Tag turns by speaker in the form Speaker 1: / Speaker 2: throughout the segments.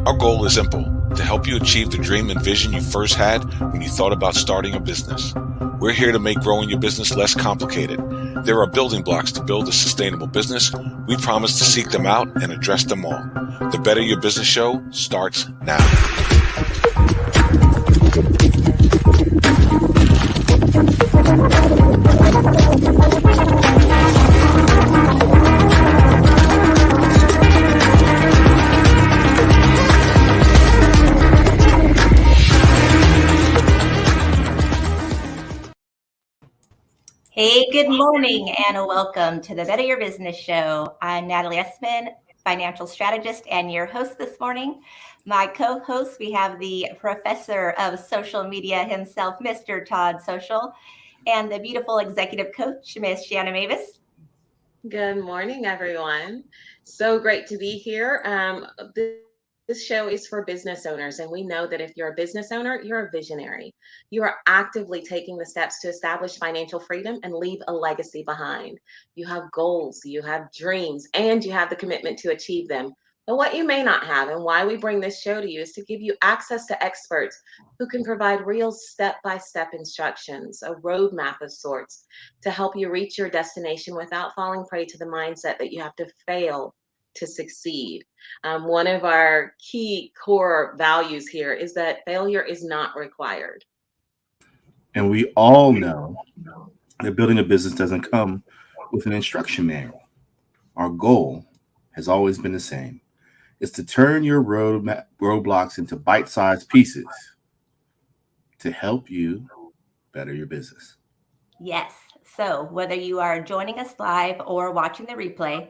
Speaker 1: Our goal is simple: to help you achieve the dream and vision you first had when you thought about starting a business. We're here to make growing your business less complicated. There are building blocks to build a sustainable business. We promise to seek them out and address them all. The Better Your Business Show starts now.
Speaker 2: Hey, good morning and welcome to the Better Your Business Show. I'm Natalie Essman, financial strategist and your host this morning. My co-host, we have the professor of social media himself, Mr. Todd Social, and the beautiful executive coach, Miss Shanna Mavis.
Speaker 3: Good morning, everyone. So great to be here. This show is for business owners, and we know that if you're a business owner, you're a visionary. You are actively taking the steps to establish financial freedom and leave a legacy behind. You have goals, you have dreams, and you have the commitment to achieve them. But what you may not have, and why we bring this show to you, is to give you access to experts who can provide real step-by-step instructions, a roadmap of sorts, to help you reach your destination without falling prey to the mindset that you have to fail to succeed. One of our key core values here is that failure is not required.
Speaker 4: And we all know that building a business doesn't come with an instruction manual. Our goal has always been the same. It's to turn your roadblocks into bite-sized pieces to help you better your business.
Speaker 2: Yes. So whether you are joining us live or watching the replay,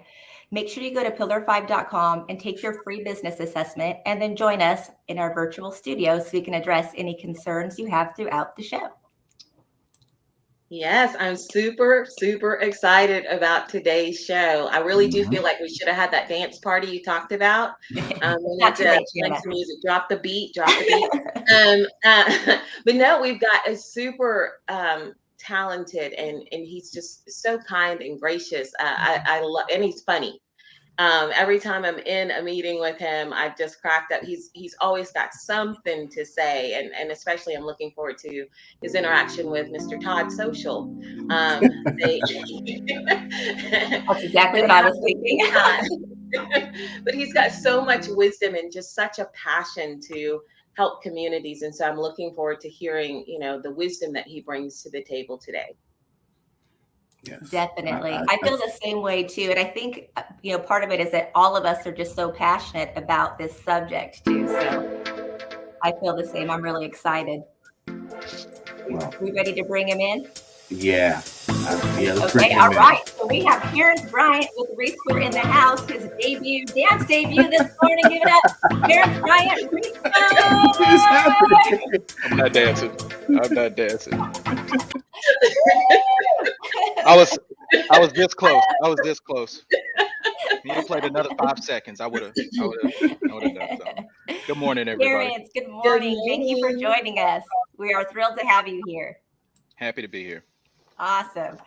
Speaker 2: make sure you go to pillar5.com and take your free business assessment and then join us in our virtual studio so we can address any concerns you have throughout the show.
Speaker 3: Yes, I'm super, super excited about today's show. I really do feel like we should have had that dance party you talked about. We need to play some music, drop the beat. But no, we've got a super talented and he's just so kind and gracious. I love, and he's funny. Every time I'm in a meeting with him, I've just cracked up. He's always got something to say, and especially I'm looking forward to his interaction with Mr. Todd Social.
Speaker 2: That's exactly what I was thinking.
Speaker 3: But he's got so much wisdom and just such a passion to help communities, and so I'm looking forward to hearing, the wisdom that he brings to the table today.
Speaker 4: Yes.
Speaker 2: Definitely. I feel the same way too. And I think, part of it is that all of us are just so passionate about this subject too. So I feel the same. I'm really excited.
Speaker 4: Well,
Speaker 2: we ready to bring him in?
Speaker 4: Yeah.
Speaker 2: Okay. All right. So we have Terrence Bryant with Rescore in the house. His dance debut this morning. Give it up, Terrence Bryant.
Speaker 5: I'm not dancing. I was this close. You played another 5 seconds. I would have done something. Good morning, everybody.
Speaker 2: Terrence, good morning. Thank you for joining us. We are thrilled to have you here.
Speaker 5: Happy to be here.
Speaker 2: Awesome.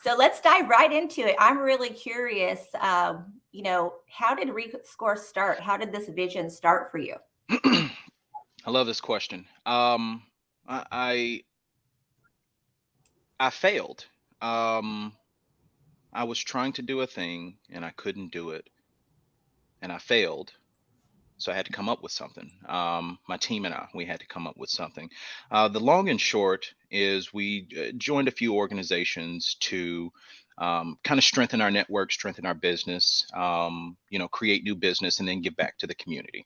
Speaker 2: So let's dive right into it. I'm really curious, how did Rescore start? How did this vision start for you?
Speaker 5: I love this question. I failed. I was trying to do a thing and I couldn't do it, and I failed. So I had to come up with something. My team and we had to come up with something. The long and short is we joined a few organizations to kind of strengthen our network, strengthen our business, create new business, and then give back to the community.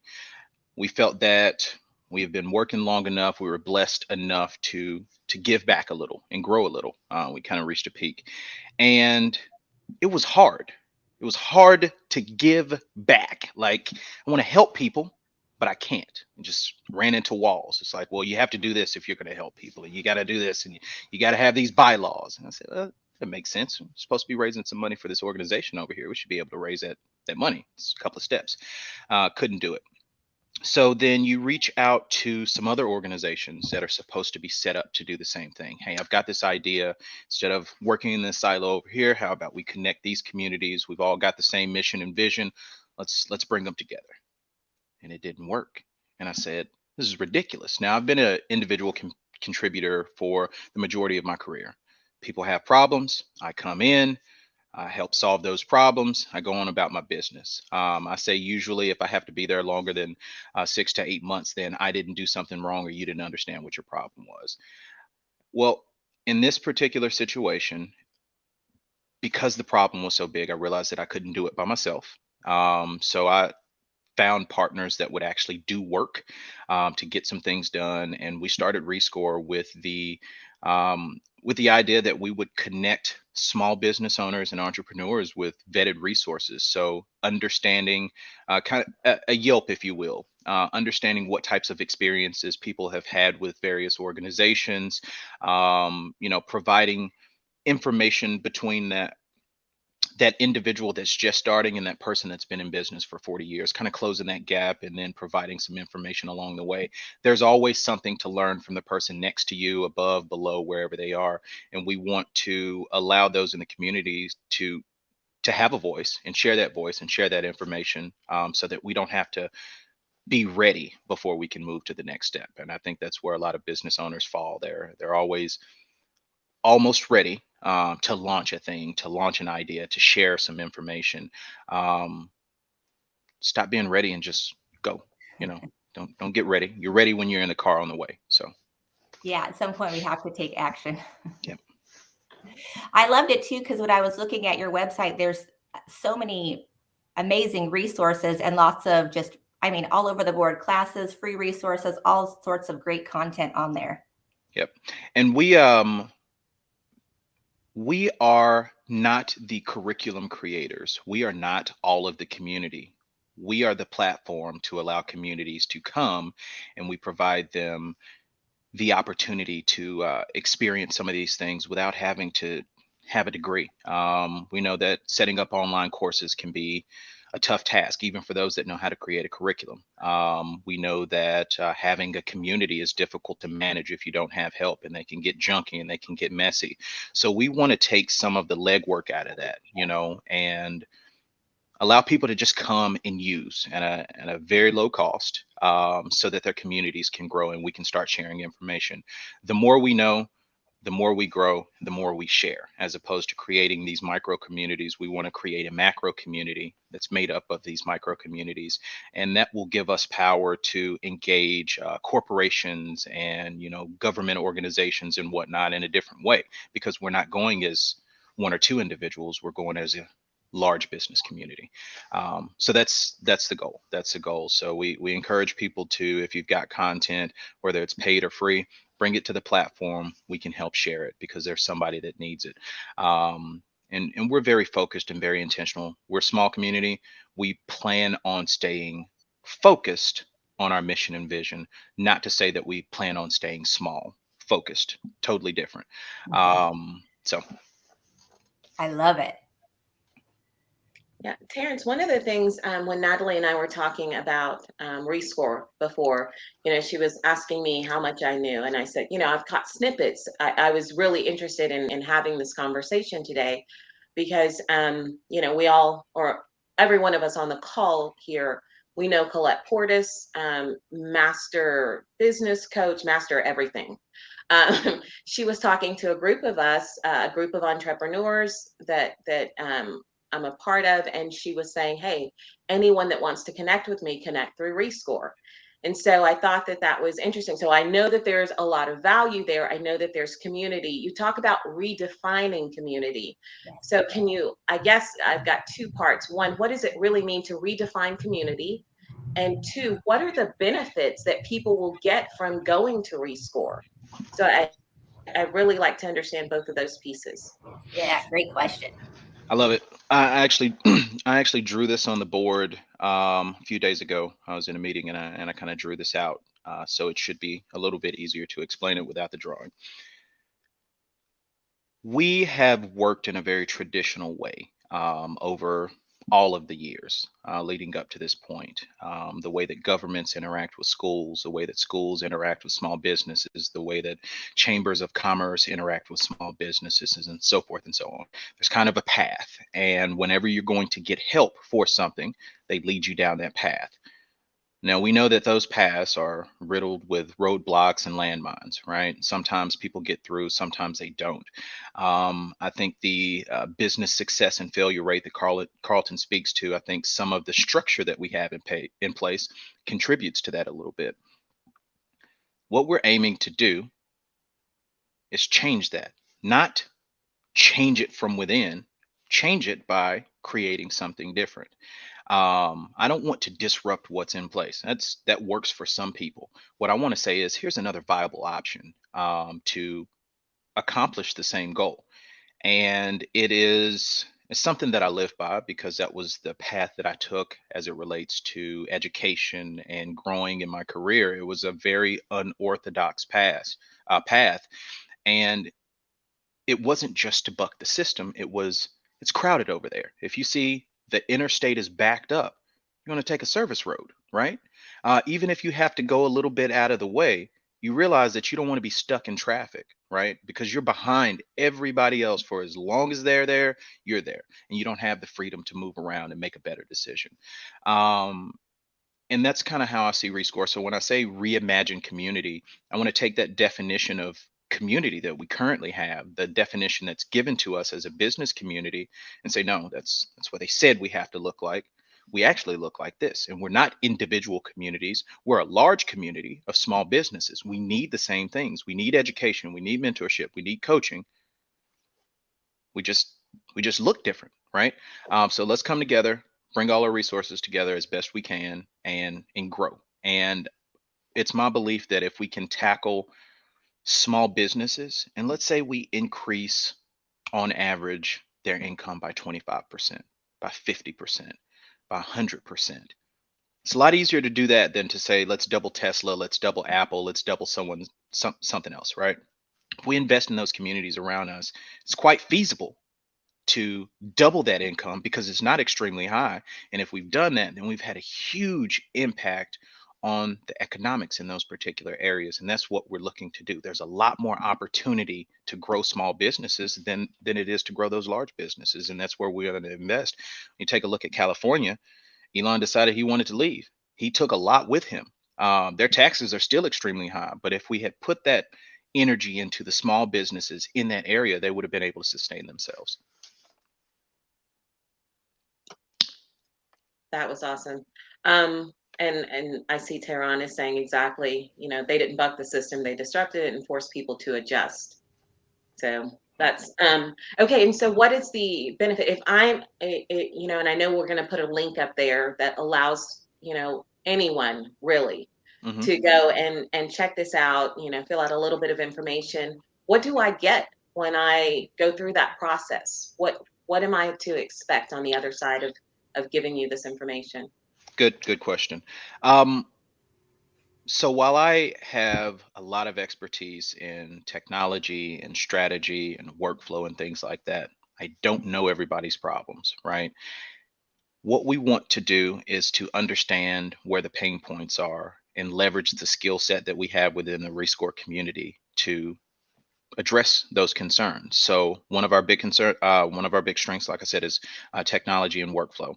Speaker 5: We felt that we have been working long enough. We were blessed enough to give back a little and grow a little. We kind of reached a peak, and it was hard. It was hard to give back. Like, I want to help people, but I can't. I just ran into walls. It's like, well, you have to do this if you're going to help people, and you got to do this, and you got to have these bylaws. And I said, that makes sense. I'm supposed to be raising some money for this organization over here. We should be able to raise that money. It's a couple of steps. Couldn't do it. So then you reach out to some other organizations that are supposed to be set up to do the same thing. Hey, I've got this idea. Instead of working in this silo over here, how about we connect these communities? We've all got the same mission and vision. Let's bring them together. and it didn't work. And I said, this is ridiculous. Now, I've been an individual contributor for the majority of my career. People have problems. I come in, I help solve those problems. I go on about my business. I say usually if I have to be there longer than 6 to 8 months, then I didn't do something wrong or you didn't understand what your problem was. Well, in this particular situation, because the problem was so big, I realized that I couldn't do it by myself. So I found partners that would actually do work to get some things done, and we started Rescore with the idea that we would connect small business owners and entrepreneurs with vetted resources. So understanding kind of a Yelp, if you will, understanding what types of experiences people have had with various organizations, providing information between that individual that's just starting and that person that's been in business for 40 years, kind of closing that gap and then providing some information along the way. There's always something to learn from the person next to you, above, below, wherever they are. And we want to allow those in the communities to have a voice and share that information, so that we don't have to be ready before we can move to the next step. And I think that's where a lot of business owners fall. They're always almost ready to launch a thing, to launch an idea, to share some information. Um, Stop being ready and just go. You know, don't get ready. You're ready when you're in the car on the way. So
Speaker 2: Yeah, at some point we have to take action.
Speaker 5: yeah.
Speaker 2: I loved it too, because when I was looking at your website, there's so many amazing resources and lots of just, I mean, all over the board classes, free resources, all sorts of great content on there.
Speaker 5: Yep. And we are not the curriculum creators. We are not all of the community. We are the platform to allow communities to come, and we provide them the opportunity to experience some of these things without having to have a degree. We know that setting up online courses can be a tough task, even for those that know how to create a curriculum. We know that having a community is difficult to manage if you don't have help, and they can get junky and they can get messy. So we want to take some of the legwork out of that, and allow people to just come and use at a very low cost, so that their communities can grow and we can start sharing information. The more we know, the more we grow, the more we share, as opposed to creating these micro communities. We want to create a macro community that's made up of these micro communities, and that will give us power to engage corporations and government organizations and whatnot in a different way, because we're not going as one or two individuals, we're going as a large business community. So that's the goal. That's the goal. So we encourage people to, if you've got content, whether it's paid or free, bring it to the platform. We can help share it because there's somebody that needs it. And we're very focused and very intentional. We're a small community. We plan on staying focused on our mission and vision, not to say that we plan on staying small. Focused, totally different. So
Speaker 2: I love it.
Speaker 3: Yeah, Terrence, one of the things when Natalie and I were talking about Rescore before, she was asking me how much I knew. And I said, I've caught snippets. I was really interested in having this conversation today because, we all, or every one of us on the call here, we know Colette Portis, master business coach, master everything. She was talking to a group of us, a group of entrepreneurs that I'm a part of, and she was saying, hey, anyone that wants to connect with me, connect through Rescore. And so I thought that was interesting. So I know that there's a lot of value there. I know that there's community. You talk about redefining community. So I guess I've got two parts. One, what does it really mean to redefine community? And two, what are the benefits that people will get from going to Rescore? So I really like to understand both of those pieces.
Speaker 2: Yeah, great question.
Speaker 5: I love it. I actually, I actually drew this on the board a few days ago. I was in a meeting and I kind of drew this out, so it should be a little bit easier to explain it without the drawing. We have worked in a very traditional way over all of the years leading up to this point. The way that governments interact with schools, the way that schools interact with small businesses, the way that chambers of commerce interact with small businesses, and so forth and so on. There's kind of a path. And whenever you're going to get help for something, they lead you down that path. Now, we know that those paths are riddled with roadblocks and landmines, right? Sometimes people get through, sometimes they don't. I think the business success and failure rate that Carlton speaks to, I think some of the structure that we have in place contributes to that a little bit. What we're aiming to do is change that, not change it from within, change it by creating something different. I don't want to disrupt what's in place. That works for some people. What I want to say is here's another viable option to accomplish the same goal. And it's something that I live by because that was the path that I took as it relates to education and growing in my career. It was a very unorthodox path. And it wasn't just to buck the system. It's crowded over there. If you see the interstate is backed up, you're going to take a service road, right? Even if you have to go a little bit out of the way, you realize that you don't want to be stuck in traffic, right? Because you're behind everybody else for as long as they're there, you're there, and you don't have the freedom to move around and make a better decision. And that's kind of how I see Rescore. So when I say reimagine community, I want to take that definition of community that we currently have, the definition that's given to us as a business community, and say, no, that's what they said we have to look like. We actually look like this. And we're not individual communities. We're a large community of small businesses. We need the same things. We need education. We need mentorship. We need coaching. We just look different, right? So let's come together, bring all our resources together as best we can, and grow. And it's my belief that if we can tackle small businesses, and let's say we increase on average their income by 25%, by 50%, by 100%. It's a lot easier to do that than to say, let's double Tesla, let's double Apple, let's double something else, right? If we invest in those communities around us, it's quite feasible to double that income because it's not extremely high. And if we've done that, then we've had a huge impact on the economics in those particular areas. And that's what we're looking to do. There's a lot more opportunity to grow small businesses than it is to grow those large businesses. And that's where we're going to invest. You take a look at California. Elon decided he wanted to leave. He took a lot with him. Their taxes are still extremely high. But if we had put that energy into the small businesses in that area, they would have been able to sustain themselves.
Speaker 3: That was awesome. And I see Tehran is saying exactly, they didn't buck the system, they disrupted it and forced people to adjust. So that's okay. And so what is the benefit if I'm, and I know we're going to put a link up there that allows, anyone really to go and check this out, fill out a little bit of information. What do I get when I go through that process? What am I to expect on the other side of giving you this information?
Speaker 5: Good question. So while I have a lot of expertise in technology and strategy and workflow and things like that, I don't know everybody's problems, right? What we want to do is to understand where the pain points are and leverage the skill set that we have within the Rescore community to address those concerns. So one of our big strengths, like I said, is technology and workflow.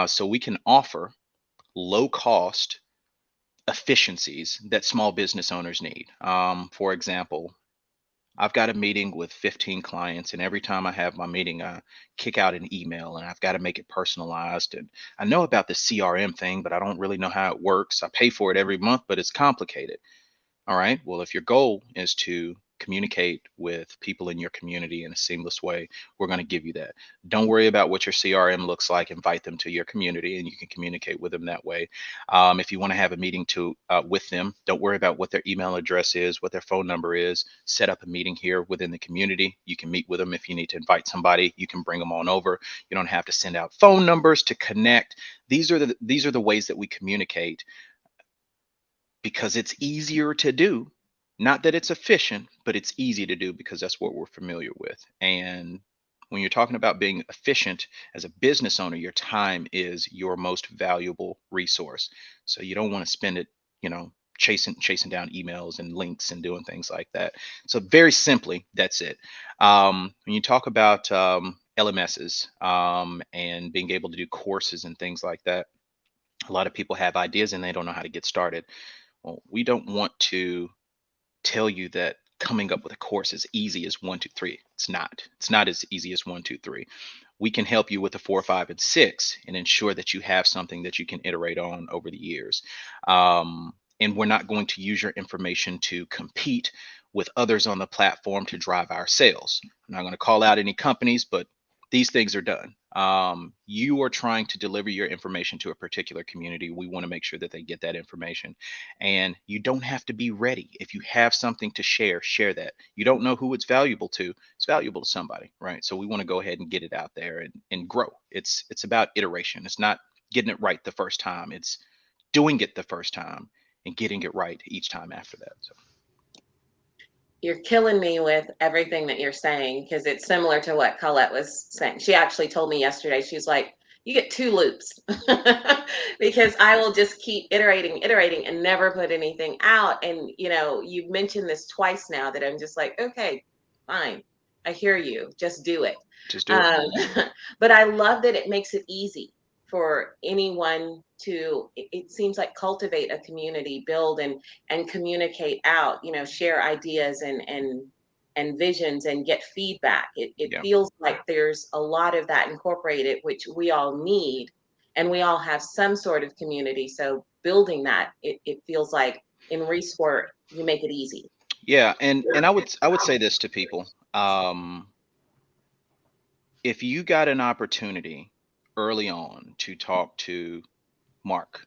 Speaker 5: So we can offer low cost efficiencies that small business owners need. For example, I've got a meeting with 15 clients, and every time I have my meeting, I kick out an email and I've got to make it personalized. And I know about the CRM thing, but I don't really know how it works. I pay for it every month, but it's complicated. All right. Well, if your goal is to communicate with people in your community in a seamless way, we're going to give you that. Don't worry about what your CRM looks like. Invite them to your community and you can communicate with them that way. If you want to have a meeting with them, don't worry about what their email address is, what their phone number is. Set up a meeting here within the community. You can meet with them. If you need to invite somebody, you can bring them on over. You don't have to send out phone numbers to connect. These are the ways that we communicate, because it's easier to do. Not that it's efficient, but it's easy to do because that's what we're familiar with. And when you're talking about being efficient as a business owner, your time is your most valuable resource. So you don't want to spend it, chasing down emails and links and doing things like that. So very simply, that's it. When you talk about LMSs and being able to do courses and things like that, A lot of people have ideas and they don't know how to get started. Well, we don't want to tell you that coming up with a course is easy as 1, 2, 3. It's not. It's not as easy as 1, 2, 3. We can help you with the 4, 5, and 6 and ensure that you have something that you can iterate on over the years. And we're not going to use your information to compete with others on the platform to drive our sales. I'm not going to call out any companies, but these things are done. You are trying to deliver your information to a particular community. We want to make sure that they get that information. And you don't have to be ready. If you have something to share, share that. You don't know who it's valuable to. It's valuable to somebody, right? So we want to go ahead and get it out there and grow. It's about iteration. It's not getting it right the first time. It's doing it the first time and getting it right each time after that. So
Speaker 3: You're killing me with everything that you're saying, because it's similar to what Colette was saying. She actually told me yesterday, she's like, you get 2 loops because I will just keep iterating and never put anything out. And, you've mentioned this twice now that I'm just like, okay, fine. I hear you. Just do it.
Speaker 5: just do it.
Speaker 3: But I love that it makes it easy for anyone to, it seems like, cultivate a community, build and communicate out, share ideas and visions and get feedback. It
Speaker 5: Yeah.
Speaker 3: feels like there's a lot of that incorporated, which we all need, and we all have some sort of community. So building that, it feels like in Rescore, you make it easy.
Speaker 5: Yeah. And I would say this to people. If you got an opportunity early on to talk to Mark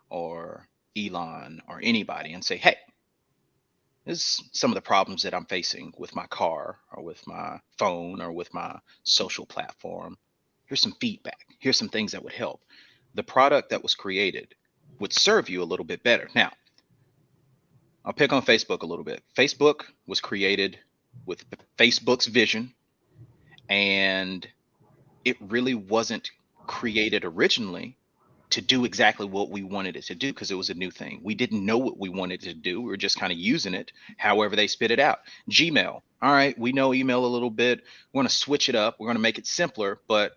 Speaker 5: or Elon or anybody and say, hey, this is some of the problems that I'm facing with my car or with my phone or with my social platform. Here's some feedback. Here's some things that would help. The product that was created would serve you a little bit better. Now, I'll pick on Facebook a little bit. Facebook was created with Facebook's vision, and it really wasn't created originally to do exactly what we wanted it to do, because it was a new thing. We didn't know what we wanted to do. We were just kind of using it however they spit it out. Gmail. All right, we know email a little bit. We're going to switch it up. We're going to make it simpler. But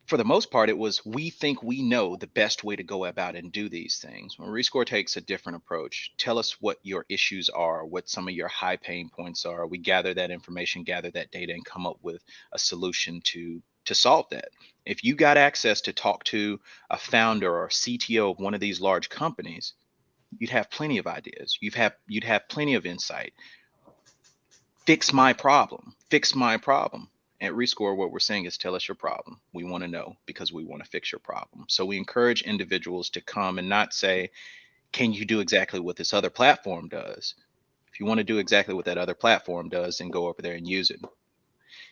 Speaker 5: for the most part, it was, we think we know the best way to go about and do these things. When Rescore takes a different approach, tell us what your issues are, what some of your high pain points are. We gather that information, gather that data, and come up with a solution to solve that. If you got access to talk to a founder or CTO of one of these large companies, you'd have plenty of ideas. You'd have plenty of insight. Fix my problem. Fix my problem. At Rescore, what we're saying is, tell us your problem. We want to know, because we want to fix your problem. So we encourage individuals to come and not say, can you do exactly what this other platform does? If you want to do exactly what that other platform does, then go over there and use it.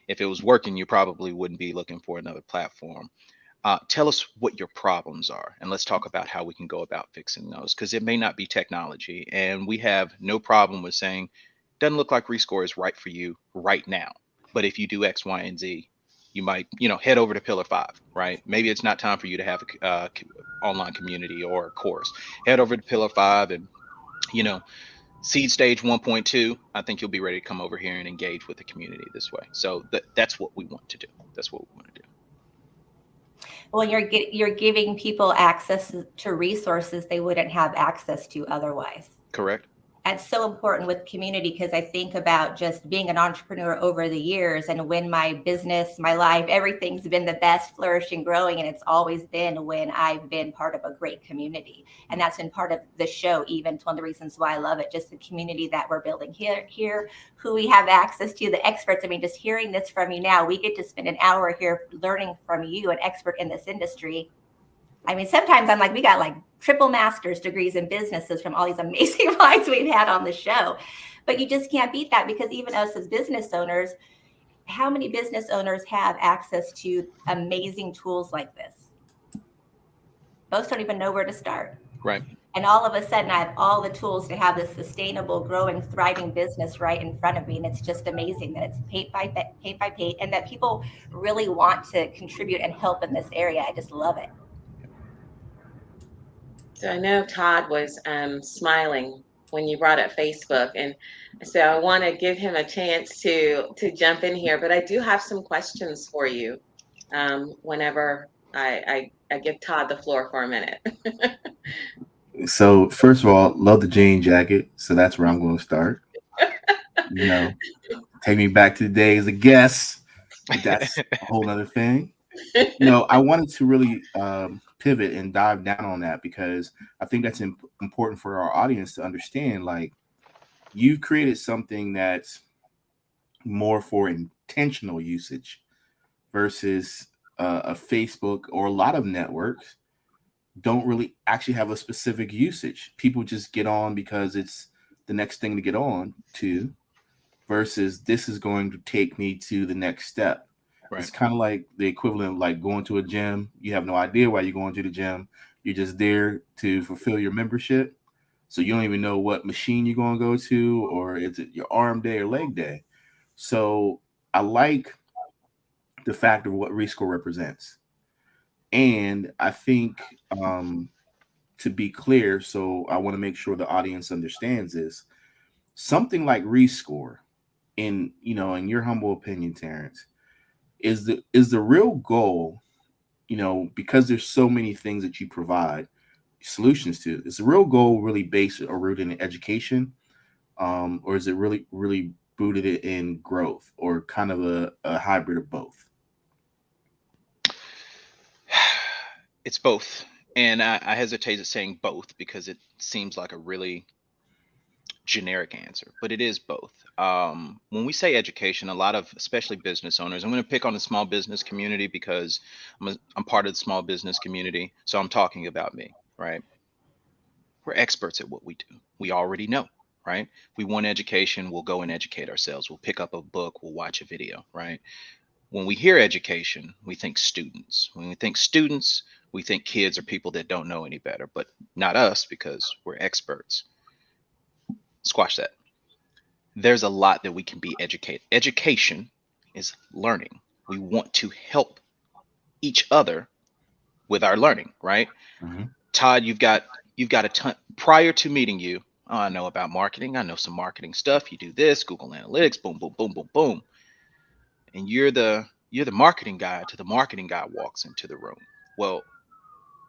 Speaker 5: If it was working, you probably wouldn't be looking for another platform. Tell us what your problems are, and let's talk about how we can go about fixing those, because it may not be technology. And we have no problem with saying, doesn't look like Rescore is right for you right now. But if you do X, Y, and Z, you might, head over to Pillar 5, right? Maybe it's not time for you to have a online community or a course. Head over to Pillar 5 and, seed stage 1.2, I think you'll be ready to come over here and engage with the community this way. So that's what we want to do. That's what we want to do.
Speaker 2: Well, you're giving people access to resources they wouldn't have access to otherwise.
Speaker 5: Correct.
Speaker 2: That's so important with community, because I think about just being an entrepreneur over the years, and when my business, my life, everything's been the best, flourishing, growing, and it's always been when I've been part of a great community. And that's been part of the show. Even it's one of the reasons why I love it, just the community that we're building here, who we have access to, the experts. I mean, just hearing this from you now, we get to spend an hour here learning from you, an expert in this industry. I mean, sometimes I'm like, we got like triple master's degrees in businesses from all these amazing minds we've had on the show. But you just can't beat that, because even us as business owners, how many business owners have access to amazing tools like this? Most don't even know where to start.
Speaker 5: Right.
Speaker 2: And all of a sudden, I have all the tools to have this sustainable, growing, thriving business right in front of me. And it's just amazing that it's paid by paid, and that people really want to contribute and help in this area. I just love it.
Speaker 3: So I know Todd was smiling when you brought up Facebook, and so I want to give him a chance to jump in here. But I do have some questions for you whenever I give Todd the floor for a minute.
Speaker 4: So first of all, love the jean jacket. So that's where I'm going to start. You know, take me back to the day as a guest, but that's a whole other thing. I wanted to really pivot and dive down on that because I think that's important for our audience to understand. Like, you've created something that's more for intentional usage versus a Facebook or a lot of networks don't really actually have a specific usage. People just get on because it's the next thing to get on to, versus this is going to take me to the next step.
Speaker 5: Right.
Speaker 4: It's kind of like the equivalent of like going to a gym. You have no idea why you're going to the gym. You're just there to fulfill your membership. So you don't even know what machine you're going to go to, or is it your arm day or leg day? So I like the fact of what Rescore represents. And I think to be clear, so I want to make sure the audience understands this. Something like Rescore, in your humble opinion, Terrence, is the real goal, because there's so many things that you provide solutions to. Is the real goal really based or rooted in education, or is it really rooted in growth, or kind of a hybrid of both?
Speaker 5: It's both. And I hesitate at saying both because it seems like a really generic answer, but it is both. When we say education, a lot of, especially business owners, I'm going to pick on the small business community because I'm part of the small business community. So I'm talking about me, right? We're experts at what we do. We already know, right? We want education, we'll go and educate ourselves. We'll pick up a book, we'll watch a video, right? When we hear education, we think students. When we think students, we think kids or people that don't know any better, but not us because we're experts. Squash that. There's a lot that we can be educated. Education is learning. We want to help each other with our learning, right?
Speaker 4: Mhm.
Speaker 5: Todd, you've got a ton. Prior to meeting you, oh, I know about marketing. I know some marketing stuff. You do this, Google Analytics, boom, boom, boom, boom, boom. And you're the marketing guy till the marketing guy walks into the room. Well,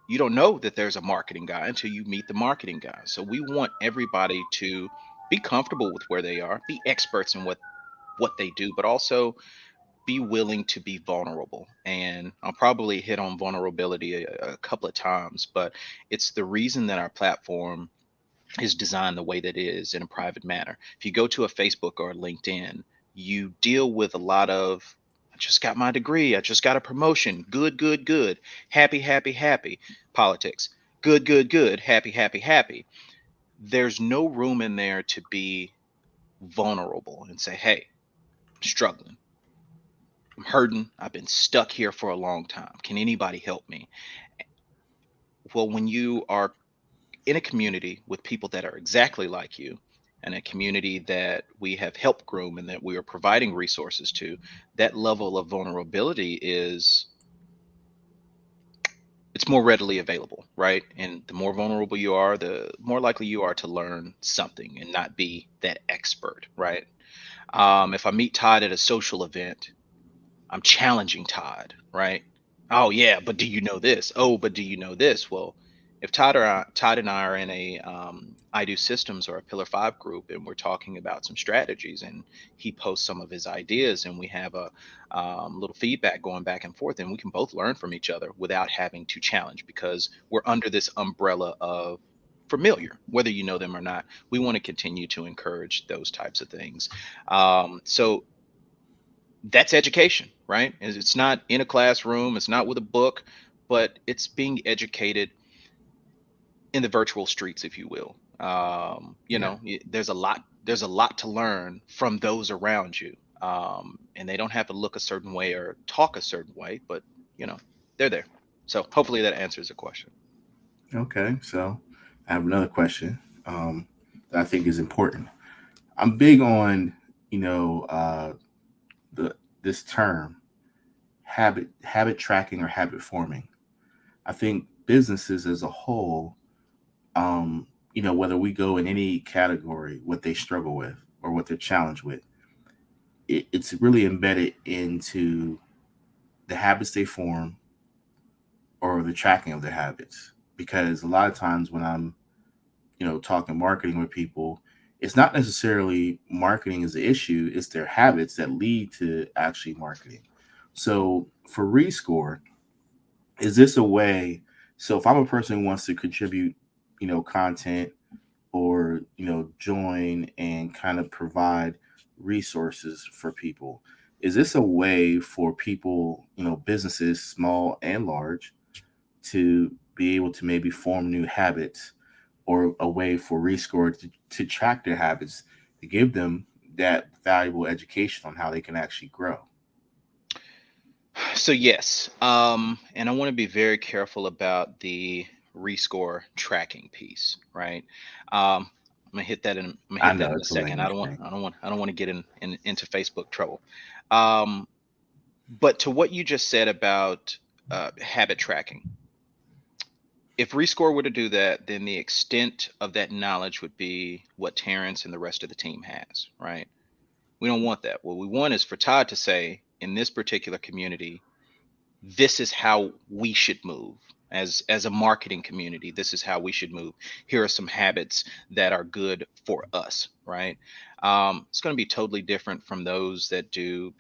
Speaker 5: you don't know that there's a marketing guy until you meet the marketing guy. So we want everybody to be comfortable with where they are, be experts in what they do, but also be willing to be vulnerable. And I'll probably hit on vulnerability a couple of times, but it's the reason that our platform is designed the way that it is in a private manner. If you go to a Facebook or a LinkedIn, you deal with a lot of, I just got my degree, I just got a promotion, good, good, good, happy, happy, happy, politics, good, good, good, happy, happy, happy. There's no room in there to be vulnerable and say, hey, I'm struggling, I'm hurting, I've been stuck here for a long time. Can anybody help me? Well, when you are in a community with people that are exactly like you, and a community that we have helped groom and that we are providing resources to, that level of vulnerability is, it's more readily available, right? And the more vulnerable you are, the more likely you are to learn something and not be that expert, right? If I meet Todd at a social event, I'm challenging Todd, right? Oh yeah, but do you know this? Oh, but do you know this? Well, if Todd and I are in a I do systems or a Pillar Five group, and we're talking about some strategies, and he posts some of his ideas, and we have a little feedback going back and forth, and we can both learn from each other without having to challenge because we're under this umbrella of familiar, whether you know them or not. We want to continue to encourage those types of things. So that's education, right? It's not in a classroom, it's not with a book, but it's being educated in the virtual streets, if you will.
Speaker 4: Yeah.
Speaker 5: There's a lot to learn from those around you, and they don't have to look a certain way or talk a certain way, but you know, they're there. So hopefully that answers the question.
Speaker 4: Okay. So I have another question that I think is important. I'm big on, you know, the this term habit tracking or habit forming. I think businesses as a whole, whether we go in any category, what they struggle with or what they're challenged with, it's really embedded into the habits they form or the tracking of their habits. Because a lot of times when I'm, talking marketing with people, it's not necessarily marketing is the issue, it's their habits that lead to actually marketing. So for Rescore, is this a way? So if I'm a person who wants to contribute, content, or join and kind of provide resources for people, is this a way for people, businesses small and large, to be able to maybe form new habits, or a way for Rescore to track their habits, to give them that valuable education on how they can actually grow?
Speaker 5: So yes, and I want to be very careful about the rescore tracking piece, right? I'm gonna hit that in. I'm gonna
Speaker 4: I
Speaker 5: hit that
Speaker 4: know
Speaker 5: in a
Speaker 4: it's a
Speaker 5: second. I
Speaker 4: language
Speaker 5: don't want.
Speaker 4: thing.
Speaker 5: I don't want. I don't want to get into Facebook trouble. Um, but to what you just said about habit tracking, if Rescore were to do that, then the extent of that knowledge would be what Terrence and the rest of the team has, right? We don't want that. What we want is for Todd to say, in this particular community, this is how we should move as a marketing community. This is how we should move. Here are some habits that are good for us, right? It's going to be totally different from those that do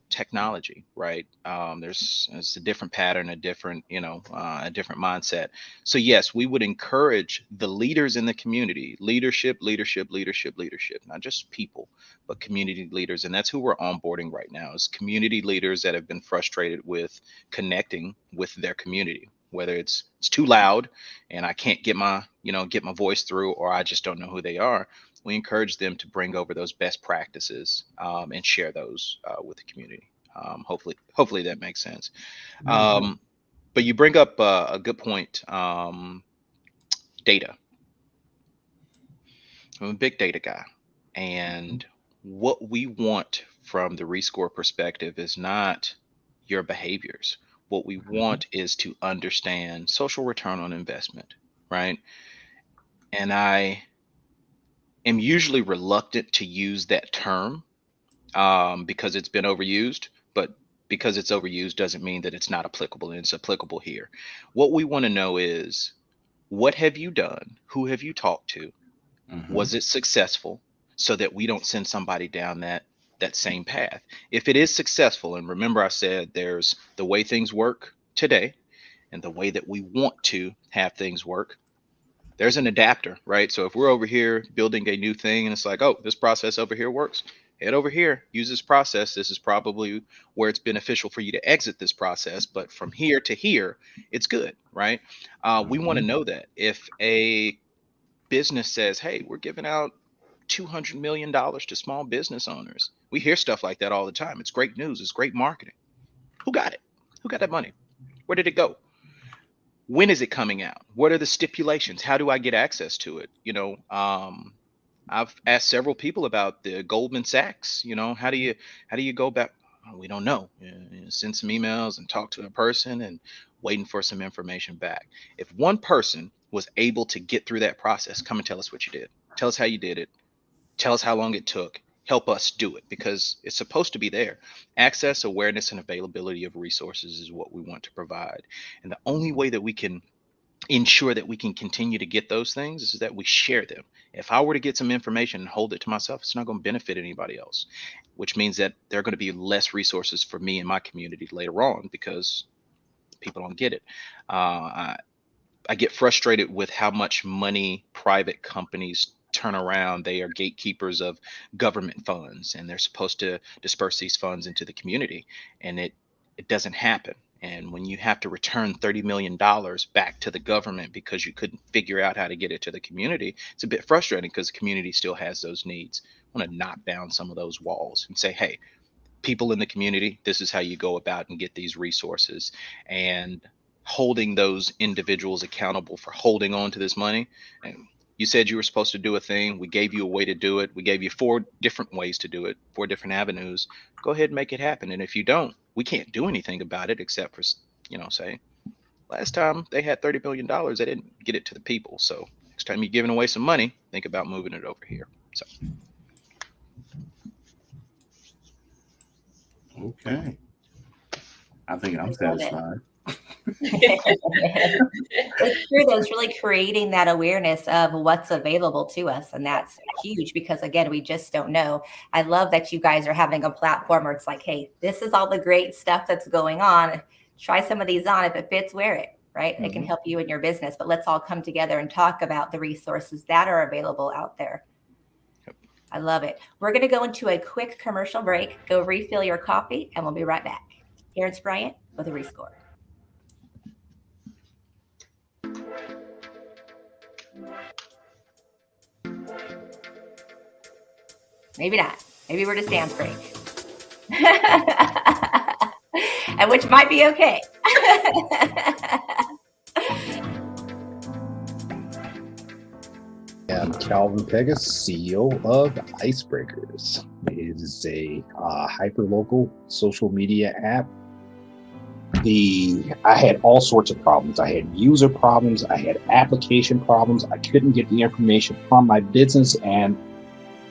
Speaker 5: technology, right? There's a different pattern, a different, a different mindset. So yes, we would encourage the leaders in the community, leadership, not just people, but community leaders. And that's who we're onboarding right now, is community leaders that have been frustrated with connecting with their community, whether it's too loud and I can't get my voice through, or I just don't know who they are. We encourage them to bring over those best practices, and share those with the community. Hopefully that makes sense.
Speaker 4: Yeah, it does.
Speaker 5: But you bring up a good point. Data. I'm a big data guy, and what we want from the Rescore perspective is not your behaviors. What we
Speaker 4: Mhm.
Speaker 5: want is to understand social return on investment, right? And I am usually reluctant to use that term, because it's been overused, but because it's overused doesn't mean that it's not applicable, and it's applicable here. What we want to know is, what have you done? Who have you talked to?
Speaker 4: Mhm.
Speaker 5: Was it successful? So that we don't send somebody down that same path. If it is successful, and remember I said there's the way things work today and the way that we want to have things work, there's an adapter, right? So if we're over here building a new thing and it's like, oh, this process over here works, head over here, use this process. This is probably where it's beneficial for you to exit this process, but from here to here, it's good, right? We want to
Speaker 4: Mhm.
Speaker 5: know that if a business says, hey, we're giving out $200 million to small business owners. We hear stuff like that all the time. It's great news. It's great marketing. Who got it? Who got that money? Where did it go? When is it coming out? What are the stipulations? How do I get access to it? I've asked several people about the Goldman Sachs. How do you go about? "Oh, we don't know. Send some emails and talk to a person and waiting for some information back. If one person was able to get through that process, come and tell us what you did. Tell us how you did it. Tell us how long it took. Help us do it, because it's supposed to be there. Access, awareness, and availability of resources is what we want to provide. And the only way that we can ensure that we can continue to get those things is that we share them. If I were to get some information and hold it to myself, it's not going to benefit anybody else, which means that there are going to be less resources for me and my community later on because people don't get it. I get frustrated with how much money private companies turn around. They are gatekeepers of government funds, and they're supposed to disperse these funds into the community, and it doesn't happen. And when you have to return $30 million back to the government because you couldn't figure out how to get it to the community, it's a bit frustrating because the community still has those needs. I want to knock down some of those walls and say, hey, people in the community, this is how you go about and get these resources, and holding those individuals accountable for holding on to this money. And you said you were supposed to do a thing. We gave you a way to do it. We gave you 4 different ways to do it, 4 different avenues. Go ahead and make it happen. And if you don't, we can't do anything about it except for, say, last time they had $30 billion, they didn't get it to the people. So next time you're giving away some money, think about moving it over here. So
Speaker 4: Okay. I think I'm
Speaker 2: I love it.
Speaker 4: satisfied.
Speaker 2: It's true, though. It's really creating that awareness of what's available to us. And that's huge because, again, we just don't know. I love that you guys are having a platform where it's like, hey, this is all the great stuff that's going on. Try some of these on. If it fits, wear it, right? It can help you in your business. But let's all come together and talk about the resources that are available out there. I love it. We're going to go into a quick commercial break. Go refill your coffee, and we'll be right back. Here's Bryant with a Rescore. Maybe not. Maybe we're just dance break. And which might be okay.
Speaker 6: I'm Calvin Pegas, CEO of Icebreakers. It is a hyper-local social media app. I had all sorts of problems. I had user problems. I had application problems. I couldn't get the information from my business, and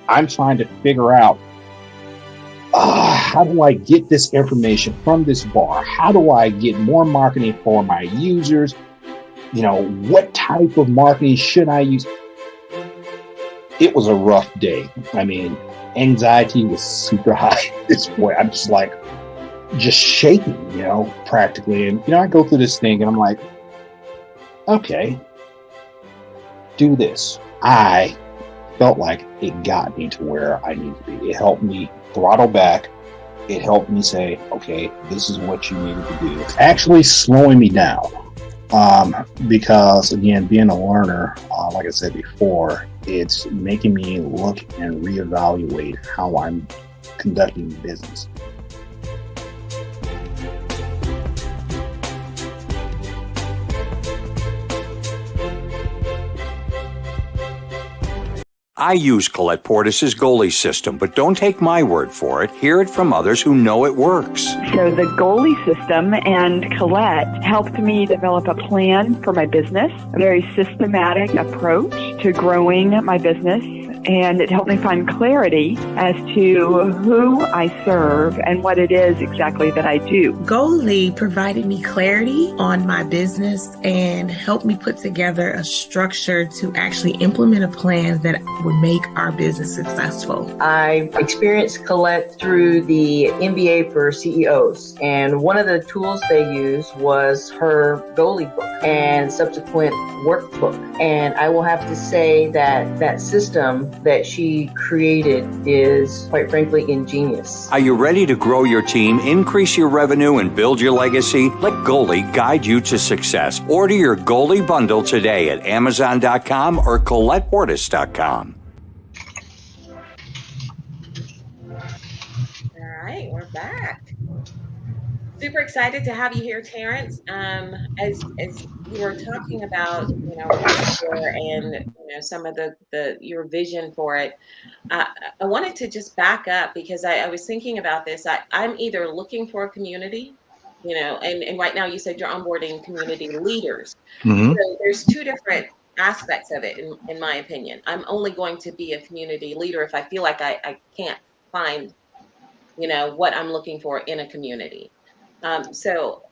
Speaker 6: I'm trying to figure out how do I get this information from this bar? How do I get more marketing for my users? What type of marketing should I use? It was a rough day. I mean, anxiety was super high at this point. I'm just shaking, practically. And, I go through this thing and I'm like, okay, do this. I felt like it got me to where I need to be. It helped me throttle back. It helped me say, okay, this is what you needed to do. It's actually slowing me down. Because again, being a learner, like I said before, it's making me look and reevaluate how I'm conducting business.
Speaker 7: I use Colette Portis's goalie system, but don't take my word for it. Hear it from others who know it works.
Speaker 8: So the goalie system and Colette helped me develop a plan for my business, a very systematic approach to growing my business, and it helped me find clarity as to who I serve and what it is exactly that I do.
Speaker 9: Goalie provided me clarity on my business and helped me put together a structure to actually implement a plan that would make our business successful.
Speaker 10: I experienced Colette through the MBA for CEOs, and one of the tools they used was her goalie book and subsequent workbook. And I will have to say that that system that she created is, quite frankly, ingenious.
Speaker 7: Are you ready to grow your team, increase your revenue, and build your legacy? Let Goalie guide you to success. Order your Goalie bundle today at Amazon.com or ColettePortis.com.
Speaker 3: All right, we're back. Super excited to have you here, Terrence. As you were talking about, Rescore and some of your vision for it, I wanted to just back up because I was thinking about this. I'm either looking for a community, and right now you said you're onboarding community leaders.
Speaker 5: Mm-hmm.
Speaker 3: So there's two different aspects of it, in my opinion. I'm only going to be a community leader if I feel like I can't find, what I'm looking for in a community. So